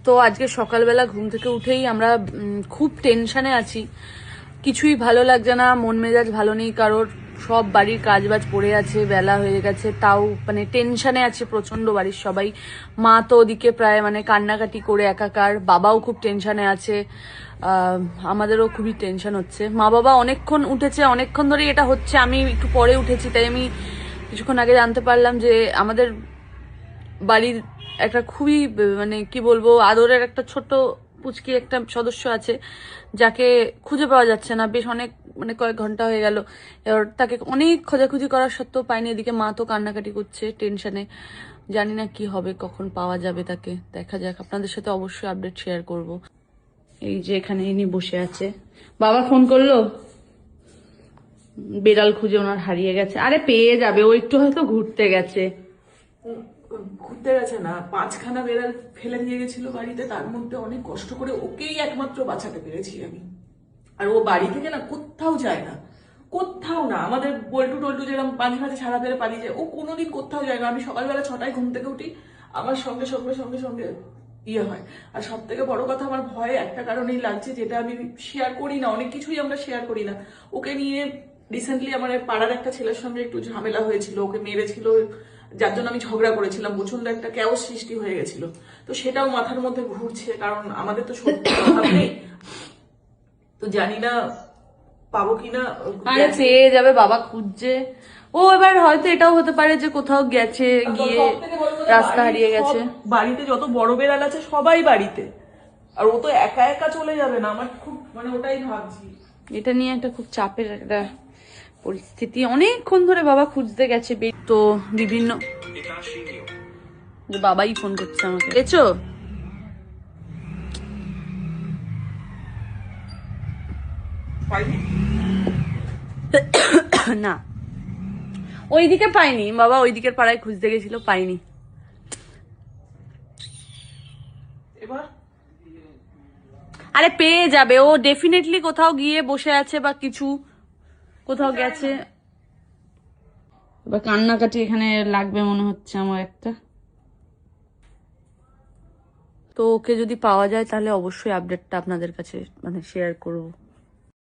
তো আজকে সকালবেলা ঘুম থেকে উঠেই আমরা খুব টেনশনে আছি। কিছুই ভালো লাগছে না, মন মেজাজ ভালো নেই কারোর। সব বাড়ির কাজবাজ পড়ে আছে, বেলা হয়ে গেছে, তাও মানে টেনশনে আছে প্রচন্ড বাড়ির সবাই। মা তো ওদিকে প্রায় মানে কান্নাকাটি করে একাকার, বাবাও খুব টেনশনে আছে। আমাদেরও খুবই টেনশন হচ্ছে। মা বাবা অনেকক্ষণ উঠেছে, অনেকক্ষণ ধরে এটা হচ্ছে, আমি একটু পরে উঠেছি, তাই আমি কিছুক্ষণ আগে জানতে পারলাম যে আমাদের বাড়ির একটা খুবই মানে কি বলবো আদরের একটা ছোট পুচকি একটা সদস্য আছে, যাকে খুঁজে পাওয়া যাচ্ছে না বেশ অনেক মানে কয়েক ঘন্টা হয়ে গেল। এবার তাকে অনেক খোঁজাখুঁজি করার সত্ত্বেও পাইনি। এদিকে মা তো কান্নাকাটি করছে টেনশনে। জানি না কি হবে, কখন পাওয়া যাবে তাকে। দেখা যাক, আপনাদের সাথে অবশ্যই আপডেট শেয়ার করব। এই যে এখানে ইনি বসে আছে। বাবা ফোন করলো, বিড়াল খুঁজে ওনার হারিয়ে গেছে। আরে পেয়ে যাবে, ও একটু হয়তো ঘুরতে গেছে। ঘুরতে গেছে না, 5খানা বেড়াল ফেলে দিয়ে গেছিল বাড়িতে, তার মধ্যে অনেক কষ্ট করে ওকেই একমাত্র বাঁচাতে পেরেছি আমি। আর ও বাড়ি থেকে না কোথাও যায় না, কোথাও না। আমাদের বল্টু টল্টু যেরকম মাঝে মাঝে ছাড়া পেরে পালিয়ে যায়, ও কোনোদিন কোথাও যায় না। আমি সকালবেলা 6টায় ঘুম থেকে উঠি, আমার সঙ্গে সঙ্গে সঙ্গে সঙ্গে ইয়ে হয়। আর সব থেকে বড় কথা, আমার ভয় একটা কারণেই লাগছে, যেটা আমি শেয়ার করি না, অনেক কিছুই আমরা শেয়ার করি না। ওকে নিয়ে রিসেন্টলি আমার পাড়ার একটা ছেলের সঙ্গে একটু ঝামেলা হয়েছিল, ওকে মেরেছিল, যার জন্য আমি ঝগড়া করেছিলাম, প্রচন্ড একটা ক্যাওস সৃষ্টি হয়ে গেছিল। তো সেটাও মাথার মধ্যে ঘুরছে, কারণ আমাদের তো সত্যি অভাব নেই। তো জানি না পাবো কিনা। আরে পেয়ে যাবে, বাবা খুঁজছে। ও এবার হয়তো এটাও হতে পারে যে কোথাও গেছে, গিয়ে রাস্তা হারিয়ে গেছে। বাড়িতে যত বড় বেড়াল আছে সবাই বাড়িতে, আর ও তো একা একা চলে যাবে না। আমার খুব মানে ওটাই ভাবছি। এটা নিয়ে একটা খুব চাপের একটা পরিস্থিতি। অনেকক্ষণ ধরে বাবা খুঁজতে গেছে, তো বিভিন্ন বাবাই ফোন করছে আমাকে। পেয়েছো? না, ওইদিকে পাইনি বাবা, ওইদিকের পাড়ায় খুঁজতে গেছিল, পাইনি। এবার আরে পেয়ে যাবে, ও ডেফিনেটলি কোথাও গিয়ে বসে আছে বা কিছু কোথাও গেছে। এবার কান্নাকাটি এখানে লাগবে মনে হচ্ছে আমার একটা। তো ওকে যদি পাওয়া যায় তাহলে অবশ্যই আপডেটটা আপনাদের কাছে মানে শেয়ার করবো।